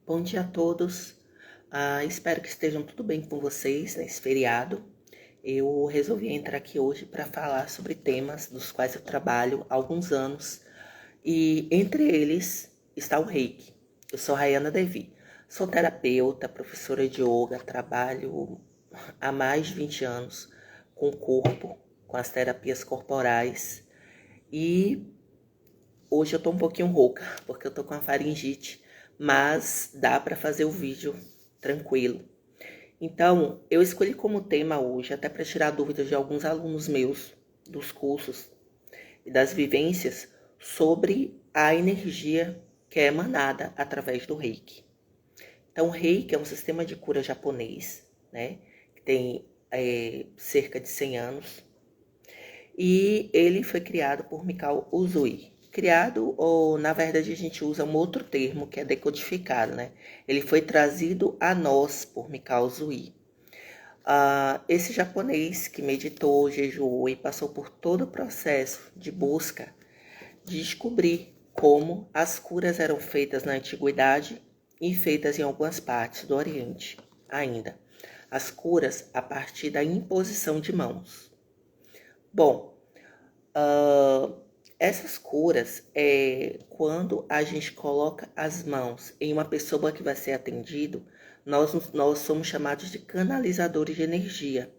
Bom dia a todos. Espero que estejam tudo bem com vocês nesse feriado. Eu resolvi entrar aqui hoje para falar sobre temas dos quais eu trabalho há alguns anos e entre eles está o Reiki. Eu sou Rayana Devi, sou terapeuta, professora de yoga, trabalho há mais de 20 anos com o corpo, com as terapias corporais e hoje eu tô um pouquinho rouca porque eu tô com a faringite, mas dá para fazer o vídeo tranquilo. Então, eu escolhi como tema hoje, até para tirar dúvidas de alguns alunos meus dos cursos e das vivências, sobre a energia que é emanada através do Reiki. Então, o Reiki é um sistema de cura japonês, né? Que tem cerca de 100 anos. E ele foi criado por Mikao Usui. Criado, ou na verdade a gente usa um outro termo que é decodificado, né? Ele foi trazido a nós por Mikao Usui. Esse japonês que meditou, jejuou e passou por todo o processo de busca de descobrir como as curas eram feitas na antiguidade e feitas em algumas partes do Oriente ainda. As curas a partir da imposição de mãos. Bom, essas curas quando a gente coloca as mãos em uma pessoa que vai ser atendido, nós somos chamados de canalizadores de energia,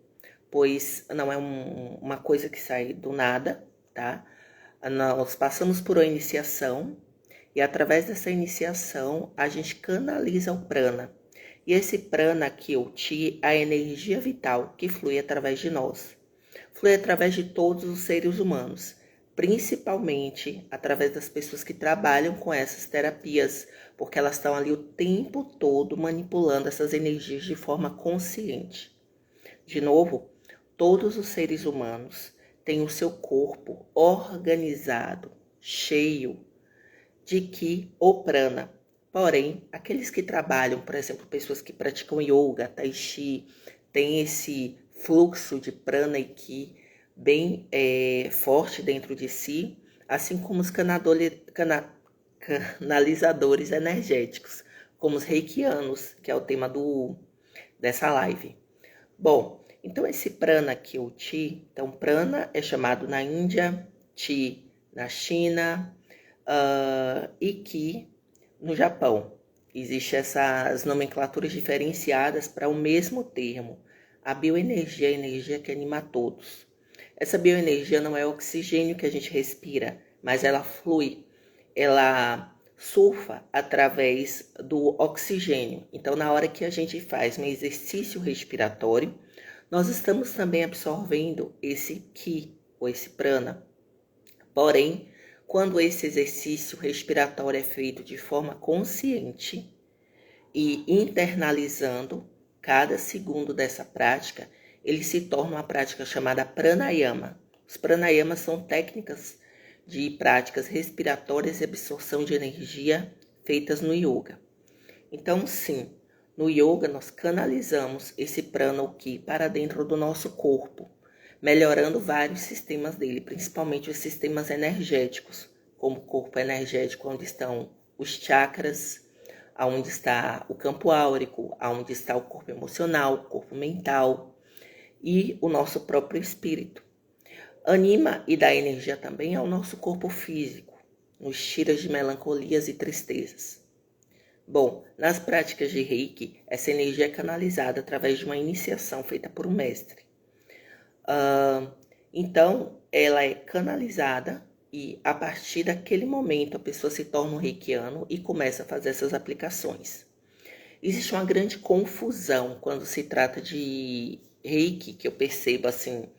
pois não é uma coisa que sai do nada, tá? Nós passamos por uma iniciação e através dessa iniciação a gente canaliza o prana. E esse prana aqui, o Ti, a energia vital que flui através de nós. Flui através de todos os seres humanos, principalmente através das pessoas que trabalham com essas terapias, porque elas estão ali o tempo todo manipulando essas energias de forma consciente. De novo, todos os seres humanos têm o seu corpo organizado, cheio de Ki ou Prana. Porém, aqueles que trabalham, por exemplo, pessoas que praticam yoga, tai chi, têm esse fluxo de prana e ki bem forte dentro de si, assim como os canalizadores energéticos, como os reikianos, que é o tema dessa live. Bom, então esse prana aqui, o Ti, então prana é chamado na Índia, Ti na China e Ki no Japão. Existem essas nomenclaturas diferenciadas para o mesmo termo. A bioenergia é a energia que anima a todos. Essa bioenergia não é o oxigênio que a gente respira, mas ela flui, ela surfa através do oxigênio. Então, na hora que a gente faz um exercício respiratório, nós estamos também absorvendo esse Ki, ou esse prana. Porém, quando esse exercício respiratório é feito de forma consciente e internalizando cada segundo dessa prática, ele se torna uma prática chamada pranayama. Os pranayamas são técnicas de práticas respiratórias e absorção de energia feitas no yoga. Então, sim, no yoga nós canalizamos esse prana ou ki para dentro do nosso corpo, melhorando vários sistemas dele, principalmente os sistemas energéticos, como o corpo energético, onde estão os chakras, onde está o campo áurico, onde está o corpo emocional, o corpo mental e o nosso próprio espírito. Anima e dá energia também ao nosso corpo físico, nos tira de melancolias e tristezas. Bom, nas práticas de Reiki, essa energia é canalizada através de uma iniciação feita por um mestre. Então, ela é canalizada e a partir daquele momento a pessoa se torna um reikiano e começa a fazer essas aplicações. Existe uma grande confusão quando se trata de Reiki, que eu percebo assim,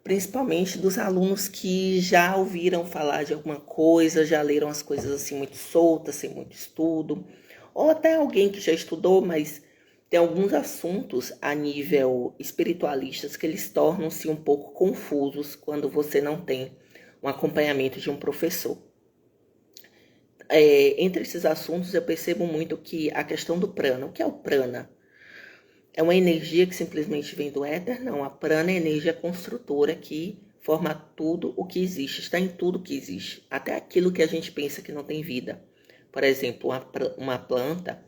principalmente dos alunos que já ouviram falar de alguma coisa, já leram as coisas assim muito soltas, sem muito estudo, ou até alguém que já estudou, mas tem alguns assuntos a nível espiritualistas que eles tornam-se um pouco confusos quando você não tem um acompanhamento de um professor. Entre esses assuntos eu percebo muito que a questão do prana, o que é o prana? É uma energia que simplesmente vem do éter? Não, a prana é a energia construtora que forma tudo o que existe, está em tudo que existe, até aquilo que a gente pensa que não tem vida. Por exemplo, uma planta,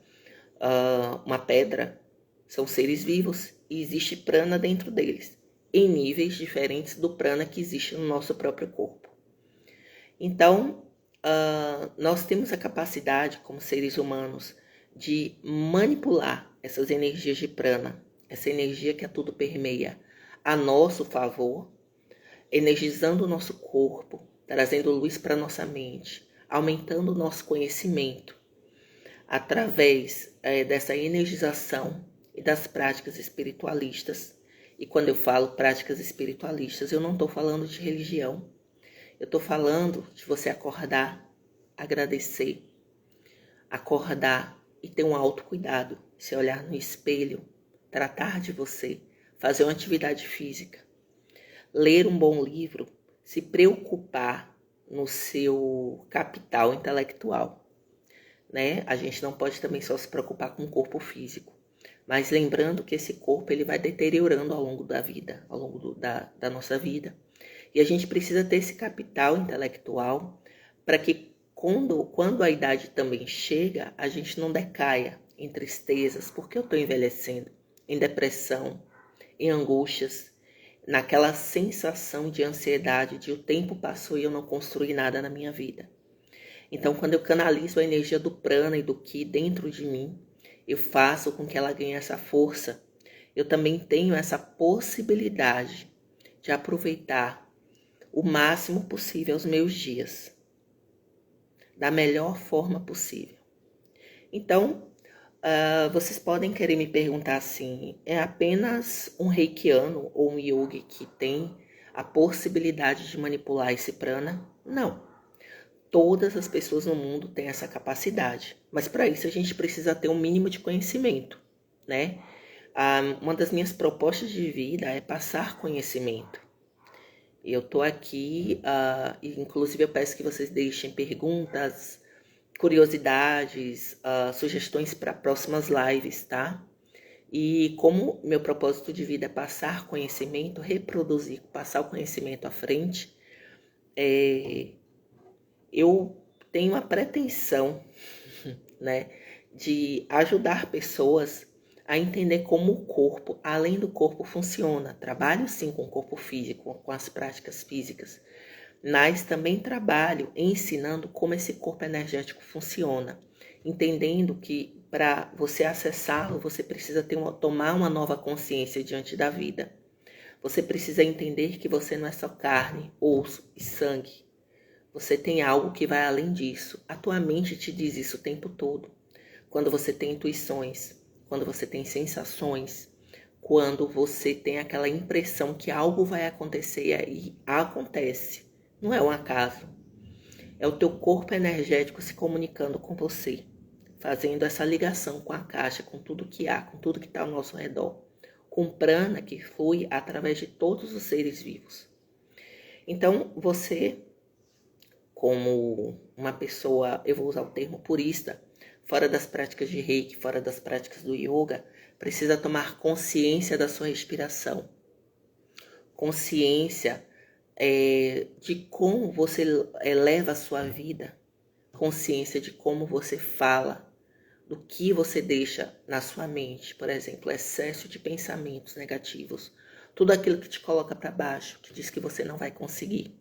uma pedra, são seres vivos e existe prana dentro deles, em níveis diferentes do prana que existe no nosso próprio corpo. Então, nós temos a capacidade, como seres humanos, de manipular essas energias de prana, essa energia que a tudo permeia, a nosso favor, energizando o nosso corpo, trazendo luz para nossa mente, aumentando o nosso conhecimento, através dessa energização e das práticas espiritualistas. E quando eu falo práticas espiritualistas, eu não estou falando de religião. Eu estou falando de você acordar, agradecer, acordar e ter um autocuidado, se olhar no espelho, tratar de você, fazer uma atividade física, ler um bom livro, se preocupar no seu capital intelectual, né? A gente não pode também só se preocupar com o corpo físico, mas lembrando que esse corpo ele vai deteriorando ao longo da vida, ao longo da nossa vida. E a gente precisa ter esse capital intelectual para que quando a idade também chega, a gente não decaia em tristezas, porque eu estou envelhecendo, em depressão, em angústias, naquela sensação de ansiedade de o tempo passou e eu não construí nada na minha vida. Então, quando eu canalizo a energia do prana e do ki dentro de mim, eu faço com que ela ganhe essa força. Eu também tenho essa possibilidade de aproveitar o máximo possível os meus dias, da melhor forma possível. Então, vocês podem querer me perguntar assim, é apenas um reikiano ou um yogi que tem a possibilidade de manipular esse prana? Não. Todas as pessoas no mundo têm essa capacidade, mas para isso a gente precisa ter um mínimo de conhecimento, né? Uma das minhas propostas de vida é passar conhecimento. Eu estou aqui, inclusive eu peço que vocês deixem perguntas, curiosidades, sugestões para próximas lives, tá? E como meu propósito de vida é passar conhecimento, reproduzir, passar o conhecimento à frente, eu tenho a pretensão, né, de ajudar pessoas a entender como o corpo, além do corpo, funciona. Trabalho sim com o corpo físico, com as práticas físicas, mas também trabalho ensinando como esse corpo energético funciona, entendendo que para você acessá-lo, você precisa tomar uma nova consciência diante da vida. Você precisa entender que você não é só carne, osso e sangue. Você tem algo que vai além disso. A tua mente te diz isso o tempo todo. Quando você tem intuições, quando você tem sensações, quando você tem aquela impressão que algo vai acontecer e aí acontece. Não é um acaso. É o teu corpo energético se comunicando com você, fazendo essa ligação com a caixa, com tudo que há, com tudo que está ao nosso redor, com prana que flui através de todos os seres vivos. Então, você, como uma pessoa, eu vou usar o termo purista, fora das práticas de Reiki, fora das práticas do Yoga, precisa tomar consciência da sua respiração. Consciência de como você leva a sua vida. Consciência de como você fala, do que você deixa na sua mente. Por exemplo, excesso de pensamentos negativos. Tudo aquilo que te coloca para baixo, que diz que você não vai conseguir.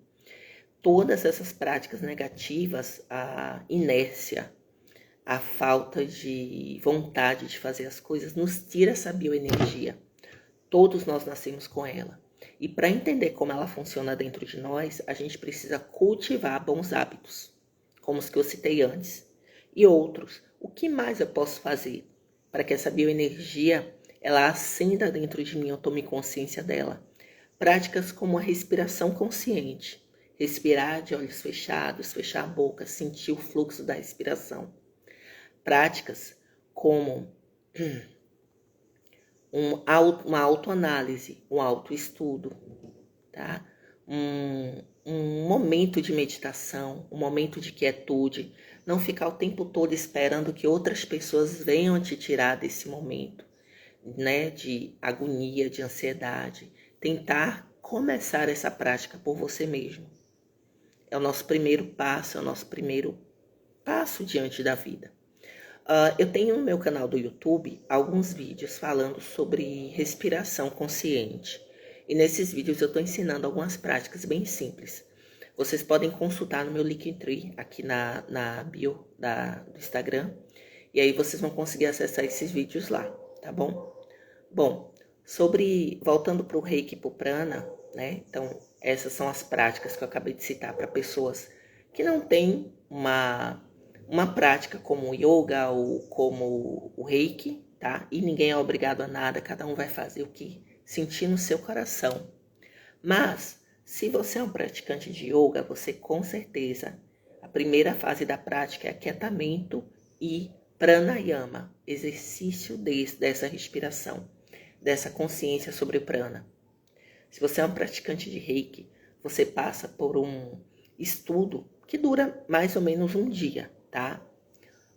Todas essas práticas negativas, a inércia, a falta de vontade de fazer as coisas, nos tira essa bioenergia. Todos nós nascemos com ela. E para entender como ela funciona dentro de nós, a gente precisa cultivar bons hábitos, como os que eu citei antes. E outros, o que mais eu posso fazer para que essa bioenergia ela acenda dentro de mim, eu tome consciência dela? Práticas como a respiração consciente. Respirar de olhos fechados, fechar a boca, sentir o fluxo da respiração. Práticas como uma autoanálise, um autoestudo, tá? Um momento de meditação, um momento de quietude. Não ficar o tempo todo esperando que outras pessoas venham te tirar desse momento, né? De agonia, de ansiedade. Tentar começar essa prática por você mesmo. É o nosso primeiro passo, é o nosso primeiro passo diante da vida. Eu tenho no meu canal do YouTube alguns vídeos falando sobre respiração consciente. E nesses vídeos eu estou ensinando algumas práticas bem simples. Vocês podem consultar no meu Linktree aqui na bio do Instagram. E aí vocês vão conseguir acessar esses vídeos lá, tá bom? Bom, voltando para o Reiki e para o Prana, né? Então, essas são as práticas que eu acabei de citar para pessoas que não têm uma prática como o yoga ou como o Reiki, tá? E ninguém é obrigado a nada, cada um vai fazer o que sentir no seu coração. Mas, se você é um praticante de yoga, você com certeza, a primeira fase da prática é aquietamento e pranayama, exercício dessa respiração, dessa consciência sobre o prana. Se você é um praticante de Reiki, você passa por um estudo que dura mais ou menos um dia, tá?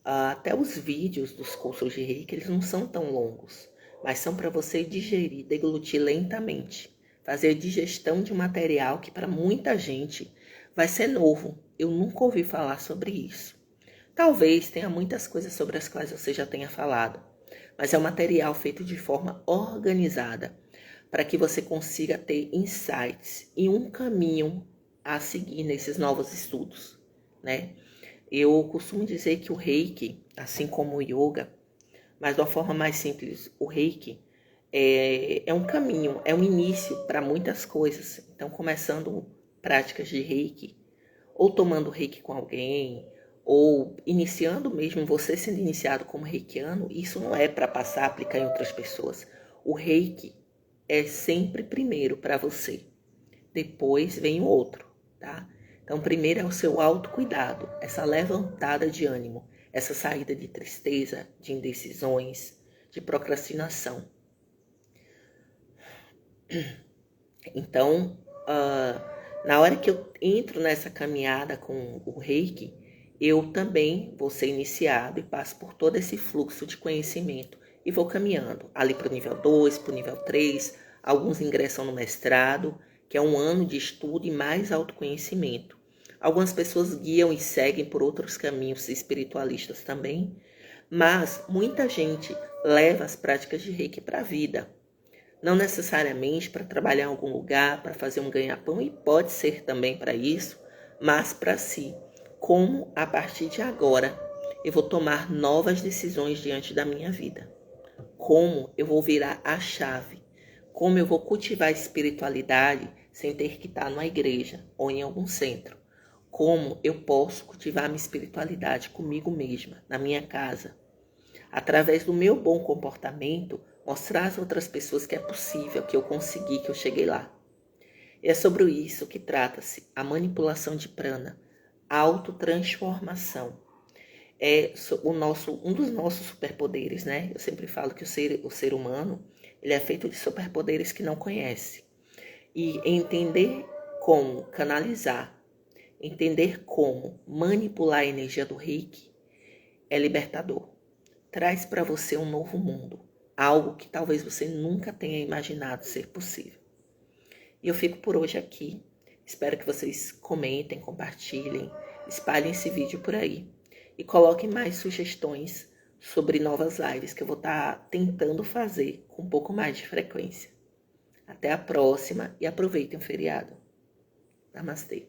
Até os vídeos dos cursos de Reiki, eles não são tão longos, mas são para você digerir, deglutir lentamente, fazer digestão de um material que para muita gente vai ser novo. Eu nunca ouvi falar sobre isso. Talvez tenha muitas coisas sobre as quais você já tenha falado, mas é um material feito de forma organizada para que você consiga ter insights e um caminho a seguir nesses novos estudos, né? Eu costumo dizer que o Reiki, assim como o Yoga, mas de uma forma mais simples, o Reiki é um caminho, é um início para muitas coisas. Então, começando práticas de Reiki, ou tomando Reiki com alguém, ou iniciando mesmo, você sendo iniciado como reikiano, isso não é para passar a aplicar em outras pessoas. O Reiki é sempre primeiro para você, depois vem o outro, tá? Então, primeiro é o seu autocuidado, essa levantada de ânimo, essa saída de tristeza, de indecisões, de procrastinação. Então, na hora que eu entro nessa caminhada com o Reiki, eu também vou ser iniciado e passo por todo esse fluxo de conhecimento e vou caminhando ali para o nível 2, para o nível 3, alguns ingressam no mestrado, que é um ano de estudo e mais autoconhecimento. Algumas pessoas guiam e seguem por outros caminhos espiritualistas também, mas muita gente leva as práticas de Reiki para a vida. Não necessariamente para trabalhar em algum lugar, para fazer um ganha-pão, e pode ser também para isso, mas para si. Como, a partir de agora, eu vou tomar novas decisões diante da minha vida. Como eu vou virar a chave. Como eu vou cultivar a espiritualidade sem ter que estar numa igreja ou em algum centro. Como eu posso cultivar minha espiritualidade comigo mesma, na minha casa. Através do meu bom comportamento, mostrar às outras pessoas que é possível, que eu consegui, que eu cheguei lá. E é sobre isso que trata-se a manipulação de prana, a autotransformação. É um dos nossos superpoderes, né? Eu sempre falo que o ser humano ele é feito de superpoderes que não conhece. E entender como canalizar, entender como manipular a energia do Reiki é libertador. Traz para você um novo mundo, algo que talvez você nunca tenha imaginado ser possível. E eu fico por hoje aqui. Espero que vocês comentem, compartilhem, espalhem esse vídeo por aí e coloquem mais sugestões sobre novas lives que eu vou estar tentando fazer com um pouco mais de frequência. Até a próxima e aproveitem o feriado. Namastê.